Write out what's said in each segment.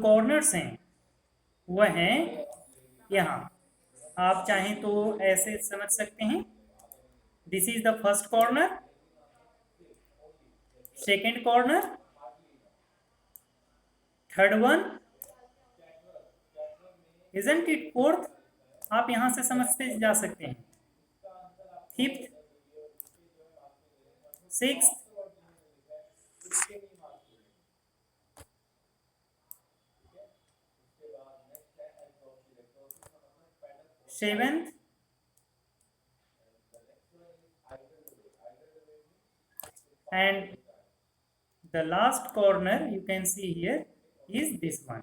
Corners हैं वह हैं यहाँ। आप चाहें तो ऐसे समझ सकते हैं, this is the first corner, second corner, third one, isn't it, fourth, आप यहां से समझते जा सकते हैं, fifth, sixth, seventh, and the last corner you can see here is this one,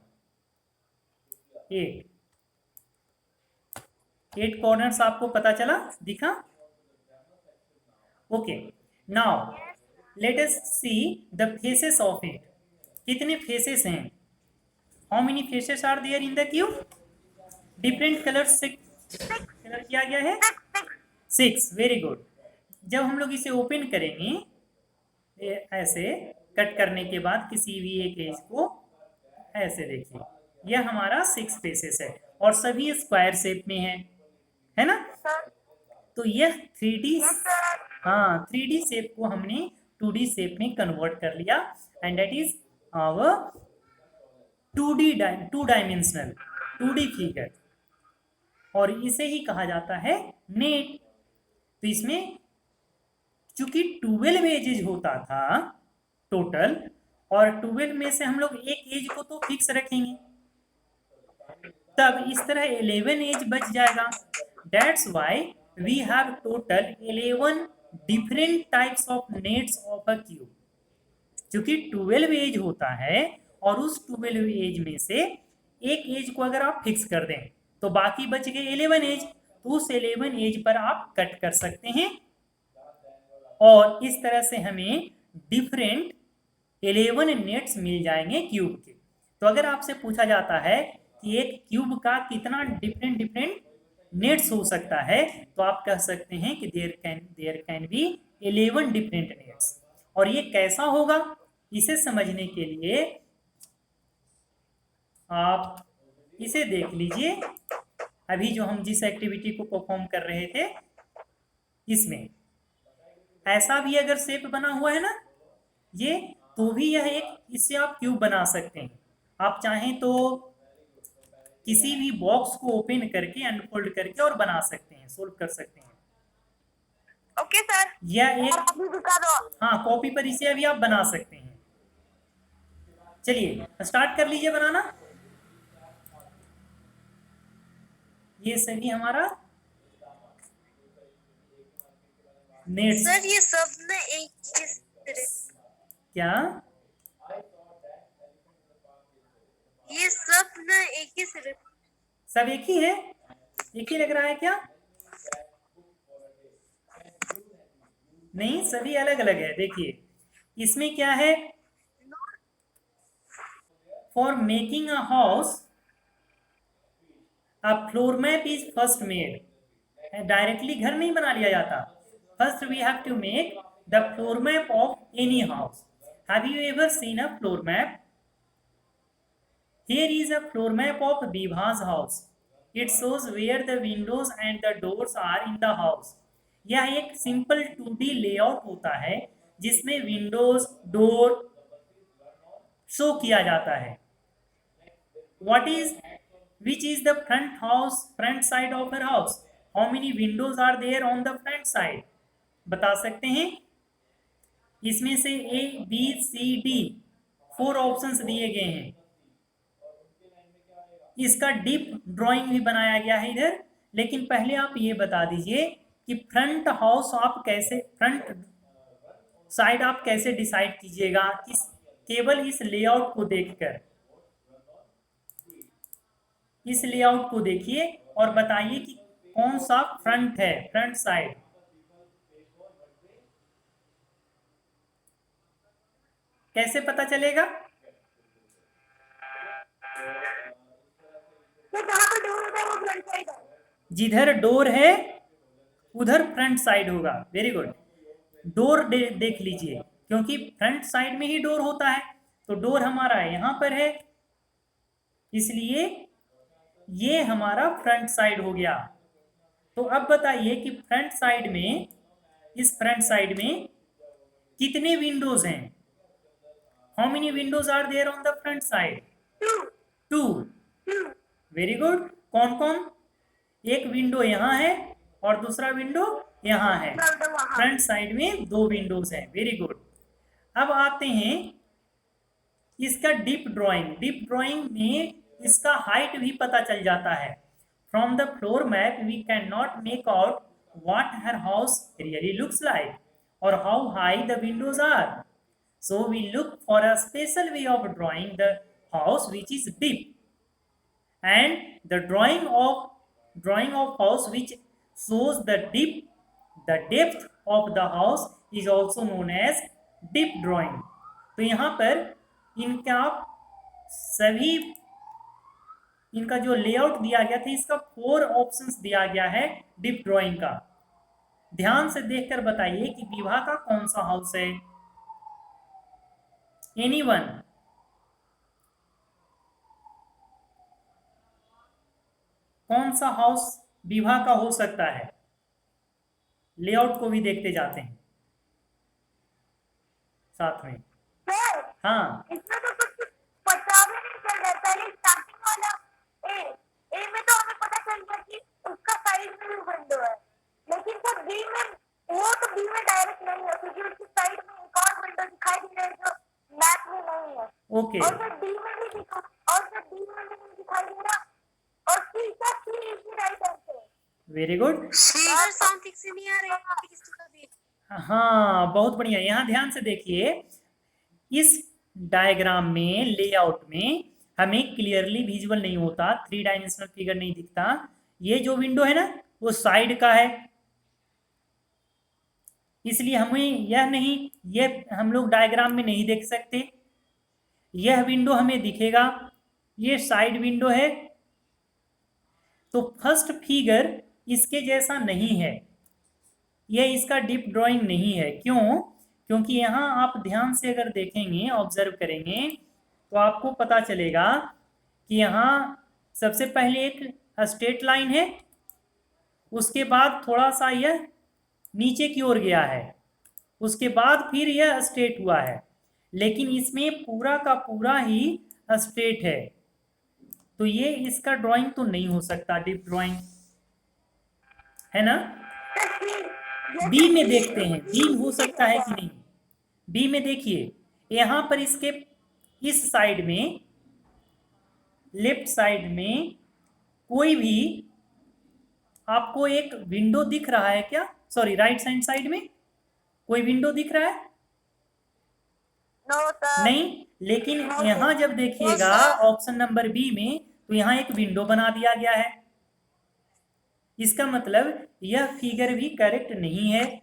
8 corners आपको पता चला, दिखा? Okay, now let us see the faces of it. कितने फेसेस हैं? How many faces are there in the cube? Different colour से colour किया गया है, 6। Very good. जब हम लोग इसे ओपन करेंगे ऐसे कट करने के बाद किसी भी एक एज को, ऐसे देखिए, यह हमारा 6 फेसेस है और सभी स्क्वायर शेप में है ना? तो यह 3D, हाँ 3D शेप को हमने 2D शेप में कन्वर्ट कर लिया, and that is our 2 dimensional 2D figure, और इसे ही कहा जाता है नेट। तो इसमें चूंकि 12 एजेज होता था टोटल, और 12 में से हम लोग एक एज को तो फिक्स रखेंगे, तब इस तरह 11 एज बच जाएगा। That's why we have total 11 different types of nets of a cube. क्योंकि 12 एज होता है और उस 12 एज में से एक एज को अगर आप फिक्स कर दें तो बाकी बच गए 11 एज, तो उस 11 एज पर आप कट कर सकते हैं, और इस तरह से हमें डिफरेंट 11 नेट्स मिल जाएंगे क्यूब के। तो अगर आपसे पूछा जाता है कि एक क्यूब का कितना डिफरेंट नेट्स हो सकता है, तो आप कह सकते हैं कि there can be 11 different nets. और ये कैसा होगा, इसे समझने के लिए आप इसे देख लीजिए। अभी जो हम जिस एक्टिविटी को परफॉर्म कर रहे थे, इसमें ऐसा भी अगर शेप बना हुआ है ना ये, तो भी यह एक, इससे आप क्यूब बना सकते हैं। आप चाहें तो किसी भी बॉक्स को ओपन करके अनफोल्ड करके और बना सकते हैं, सोल्व कर सकते हैं। ओके सर, यह एक, कॉपी दिखा दो। हाँ कॉपी पर इसे अभी आप बना सकते हैं। चलिए स्टार्ट कर लीजिए बनाना। ये सभी हमारा नेट्स। सर ये सब ना एक क्या? ये सब ना एक ही सिर्फ, सब एक ही है? एक ही लग रहा है क्या? नहीं, सभी अलग अलग है। देखिए इसमें क्या है, for making a house a floor map is first made. Directly घर नहीं बना लिया जाता, first we have to make the floor map of any house. Have you ever seen a floor map? Here is a floor map of Bibha's house. It shows where the windows and the doors are in the house. यह एक simple 2D layout होता है जिसमें Windows, door show किया जाता है। What is, which is the front side of your house? How many windows are there on the front side? बता सकते हैं? इसमें से A, B, C, D 4 options दिए गए हैं। इसका डीप ड्राइंग भी बनाया गया है इधर, लेकिन पहले आप ये बता दीजिए कि फ्रंट हाउस आप कैसे, फ्रंट साइड आप कैसे डिसाइड कीजिएगा, इस केवल इस लेआउट को देखकर। इस लेआउट को देखिए और बताइए कि कौन सा फ्रंट है, फ्रंट साइड। कैसे पता चलेगा? जिधर डोर है उधर फ्रंट साइड होगा। Very good. डोर देख लीजिए, क्योंकि फ्रंट साइड में ही डोर होता है, तो डोर हमारा यहाँ पर है, इसलिए ये हमारा फ्रंट साइड हो गया। तो अब बताइए कि फ्रंट साइड में, इस फ्रंट साइड में कितने विंडोज हैं? How many windows are there on the front side? 2। Very good. कौन कौन? एक विंडो यहाँ है और दूसरा विंडो यहाँ है। फ्रंट साइड में 2 विंडोज हैं। Very good. अब आते हैं इसका डीप ड्राइंग। डीप ड्राइंग में इसका हाइट भी पता चल जाता है। From the floor map we can not make out what her house really looks like or how high the windows are. So we look for a special way of drawing the house which is deep. And the drawing of house which shows the depth of the house is also known as deep drawing. तो यहाँ पर इनका सभी इनका जो layout दिया गया था, इसका 4 ऑप्शंस दिया गया है डीप ड्राइंग का। ध्यान से देखकर बताइए कि विभा का कौन सा हाउस है? एनीवन? कौन सा हाउस विभा का हो सकता है? लेआउट को भी देखते जाते हैं साथ में। हाँ, इसमें तो कुछ पता भी नहीं चल रहा। पहले स्टार्टिंग वाला ए में तो हमें पता चल गया कि उसका साइड में भी विंडो है, लेकिन सर बी में, वो तो बी में डायरेक्ट नहीं है क्योंकि उसकी साइड में एक और विंडो दिखाई दे रहा है जो मैप में नहीं है। ओके। और सर डी में भी नहीं दिखाई दे रहा। और C is right answer. Very good. Sir sound ठीक से नहीं आ रहा है किसी का भी। हाँ, बहुत बढ़िया। यहाँ ध्यान से देखिए, इस डायग्राम में, लेआउट में हमें क्लियरली विजुअल नहीं होता, 3 डायमेंशनल फिगर नहीं दिखता। ये जो विंडो है ना, वो साइड का है, इसलिए हमें ये हम लोग डायग्राम में नहीं देख सकते। यह विंडो हमें दिखेगा, ये साइड विंडो है। तो फर्स्ट फिगर इसके जैसा नहीं है, यह इसका डीप ड्राइंग नहीं है। क्यों? क्योंकि यहाँ आप ध्यान से अगर देखेंगे, ऑब्जर्व करेंगे, तो आपको पता चलेगा कि यहाँ सबसे पहले एक स्ट्रेट लाइन है, उसके बाद थोड़ा सा यह नीचे की ओर गया है, उसके बाद फिर यह स्ट्रेट हुआ है, लेकिन इसमें पूरा का पूरा ही स्ट्रेट है। तो ये इसका ड्राइंग तो नहीं हो सकता, डीप ड्राइंग, है ना? बी में देखते हैं, बी हो सकता है कि नहीं। बी में देखिए, यहाँ पर इसके इस साइड में, लेफ्ट साइड में कोई भी आपको एक विंडो दिख रहा है क्या? सॉरी, राइट हैंड साइड में कोई विंडो दिख रहा है? नहीं। लेकिन यहाँ जब देखिएगा ऑप्शन नंबर बी में, तो यहाँ एक विंडो बना दिया गया है। इसका मतलब यह फिगर भी करेक्ट नहीं है,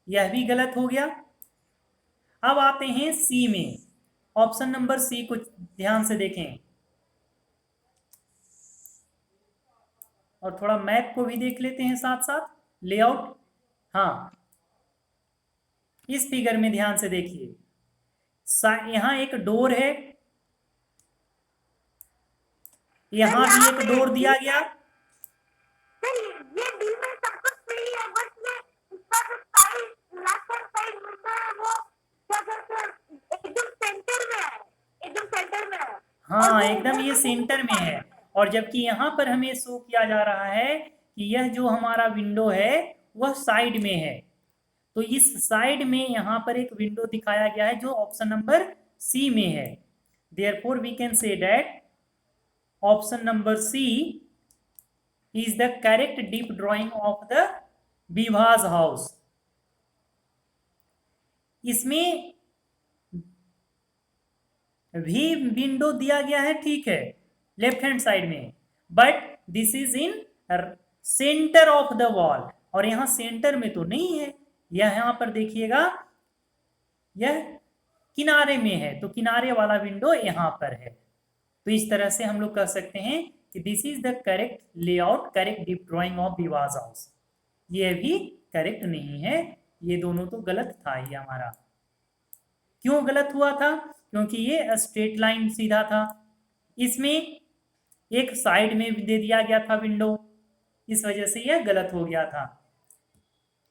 यह भी गलत हो गया। अब आते हैं सी में। ऑप्शन नंबर सी को ध्यान से देखें और थोड़ा मैप को भी देख लेते हैं साथ साथ, लेआउट। हाँ, इस फिगर में ध्यान से देखिए, यहाँ एक डोर है, यहाँ भी एक डोर दिया गया। ये डी में सब कुछ सही है, बस ये इसका जो side, left hand side window है, वो क्या कहते हैं, एकदम सेंटर में है, एकदम सेंटर में है। हाँ, एकदम ये सेंटर में है। और जबकि यहाँ पर हमें शो किया जा रहा है कि यह जो हमारा विंडो है वह साइड में है। तो इस साइड में यहाँ पर एक विंडो दिखाया गया है जो ऑप्शन नंबर सी में है। Therefore we can say that option number C is the correct deep drawing of the विभाज हाउस। इसमें भी विंडो दिया गया है, ठीक है, लेफ्ट हैंड साइड में, but this is in centre of the wall, और यहां सेंटर में तो नहीं है, यह यहां पर देखिएगा यह किनारे में है, तो किनारे वाला विंडो यहां पर है। तो इस तरह से हम लोग कह सकते हैं कि this is the correct layout, correct deep drawing of विभाज हाउस। ये भी करेक्ट नहीं है, ये दोनों तो गलत था ये हमारा। क्यों गलत हुआ था? क्योंकि ये स्ट्रेट लाइन सीधा था, इसमें एक साइड में भी दे दिया गया था विंडो, इस वजह से यह गलत हो गया था।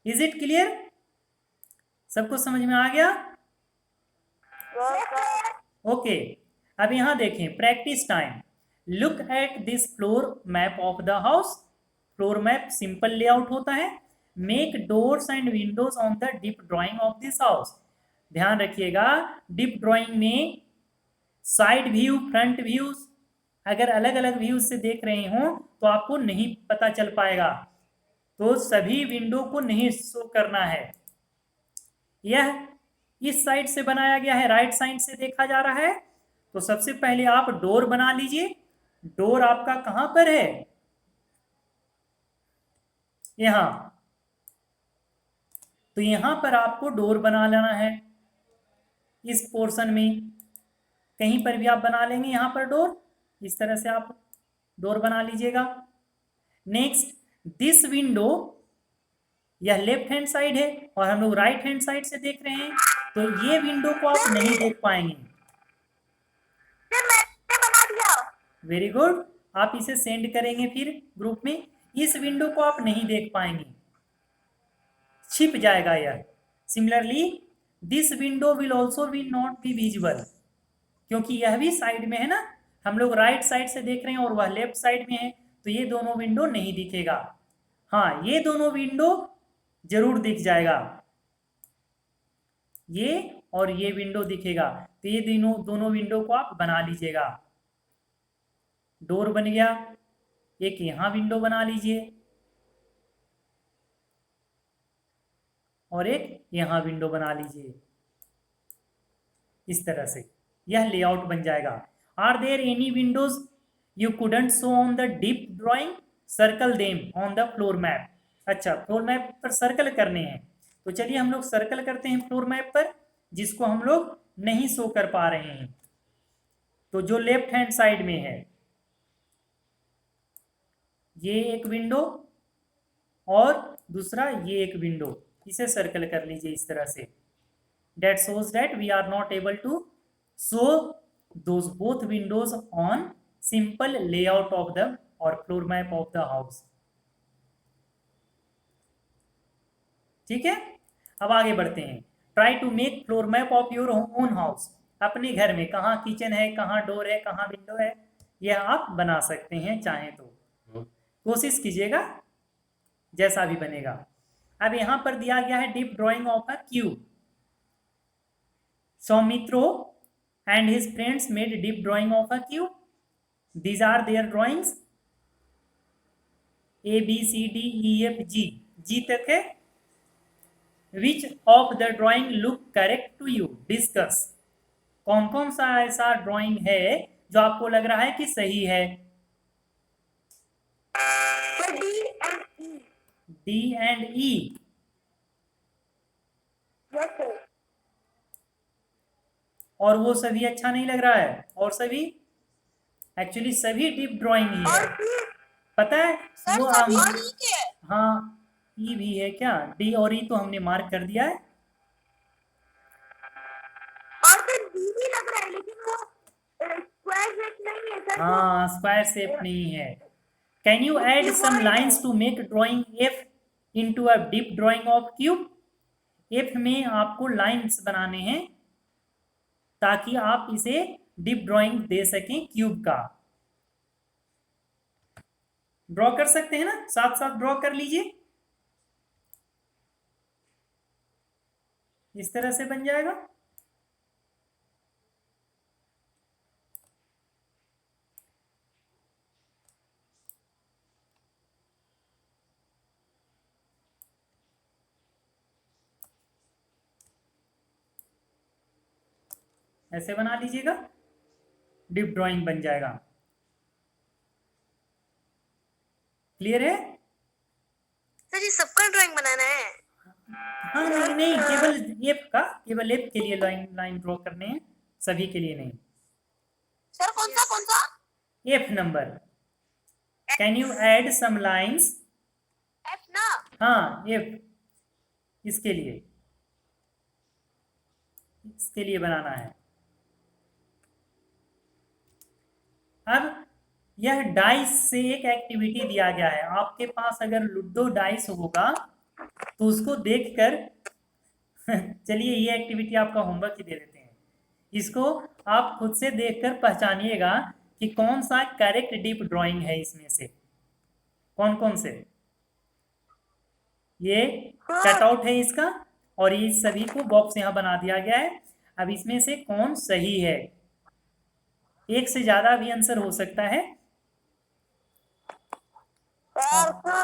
Is it clear? सबको समझ में आ गया? ओके, अब यहां देखें practice time. Look at this floor map of the house. Floor map simple layout होता है। Make doors and Windows on the deep drawing of this house. ध्यान रखिएगा, डीप ड्राइंग में साइड व्यू, फ्रंट व्यूज अगर अलग अलग views से देख रहे हो तो आपको नहीं पता चल पाएगा, तो सभी विंडो को नहीं शो करना है। यह इस साइड से बनाया गया है, राइट साइड से देखा जा रहा है, तो सबसे पहले आप डोर बना लीजिए। डोर आपका कहां पर है? यहां। तो यहां पर आपको डोर बना लेना है, इस पोर्शन में कहीं पर भी आप बना लेंगे यहां पर डोर, इस तरह से आप डोर बना लीजिएगा। नेक्स्ट, दिस विंडो, यह लेफ्ट हैंड साइड है और हम लोग राइट हैंड साइड से देख रहे हैं, तो ये विंडो को आप नहीं देख पाएंगे। मैंने बना दिया। वेरी गुड, आप इसे सेंड करेंगे फिर ग्रुप में। इस विंडो को आप नहीं देख पाएंगे, छिप जाएगा यह। Similarly this window will also will not be visible, क्योंकि यह भी साइड में है ना, हम लोग राइट साइड से देख रहे हैं और वह लेफ्ट साइड में है, तो ये दोनों विंडो नहीं दिखेगा। हाँ, ये दोनों विंडो जरूर दिख जाएगा, ये और ये विंडो दिखेगा, तो ये दोनों विंडो को आप बना लीजिएगा। डोर बन गया, एक यहां विंडो बना लीजिए और एक यहां विंडो बना लीजिए, इस तरह से यह लेआउट बन जाएगा। Are there any windows you couldn't show on the deep drawing? Circle them on the floor map. अच्छा, फ्लोर मैप पर सर्कल करने हैं, तो चलिए हम लोग सर्कल करते हैं फ्लोर मैप पर, जिसको हम लोग नहीं शो कर पा रहे हैं। तो जो लेफ्ट हैंड साइड में है, ये एक विंडो और दूसरा ये एक विंडो, इसे सर्कल कर लीजिए इस तरह से। That shows that we are not able to show those both windows on simple layout of the or floor map of the house. ठीक है, अब आगे बढ़ते हैं। Try to make floor map of your own house. अपने घर में कहाँ किचन है, कहाँ डोर है, कहाँ विंडो है, यह आप बना सकते हैं चाहें तो। कोशिश कीजिएगा, जैसा भी बनेगा। अब यहां पर दिया गया है deep drawing of a cube. Soumitra and his friends made deep drawing of a cube. These are their drawings. A, B, C, D, E, F, G. G तक है। Which of the drawing look correct to you? Discuss. कौन कौन सा ऐसा drawing है जो आपको लग रहा है कि सही है? D and E. Yes, sir. और वो सभी अच्छा नहीं लग रहा है? और सभी? एक्चुअली सभी डीप ड्राइंग ही है, पता है वो हाँ, ई भी है क्या? डी और ई तो हमने मार्क कर दिया है। और फिर डी भी लग रहा है, लेकिन वो स्क्वायर शेप नहीं है सर। हाँ, स्क्वायर शेप नहीं है। Can you add some lines to make drawing F into a deep drawing of cube? F में आपको लाइंस बनाने हैं ताकि आप इसे डीप ड्राइंग दे सकें क्यूब का। ड्रॉ कर सकते हैं ना, साथ साथ ड्रॉ कर लीजिए, इस तरह से बन जाएगा। ऐसे बना लीजिएगा, डीप ड्राइंग बन जाएगा। क्लियर है? सर ये सबका ड्राइंग बनाना है? हाँ, नहीं नहीं, केवल एफ का, केवल एफ के लिए लाइन ड्रॉ करने हैं, सभी के लिए नहीं। सर कौन सा? F number. Can you add some lines? F ना? हाँ, एफ, इसके लिए इसके लिए बनाना है। अब यह डाइस से एक एक्टिविटी दिया गया है। आपके पास अगर लूडो डाइस होगा तो उसको देखकर चलिए ये एक्टिविटी आपका होमवर्क ही दे देते हैं। इसको आप खुद से देखकर पहचानिएगा कि कौन सा करेक्ट डीप ड्राइंग है इसमें से, कौन कौन से। ये कटआउट है इसका, और ये सभी को बॉक्स यहाँ बना दिया गया है। अब इसमें से कौन सही है, एक से ज्यादा भी आंसर हो सकता है। सर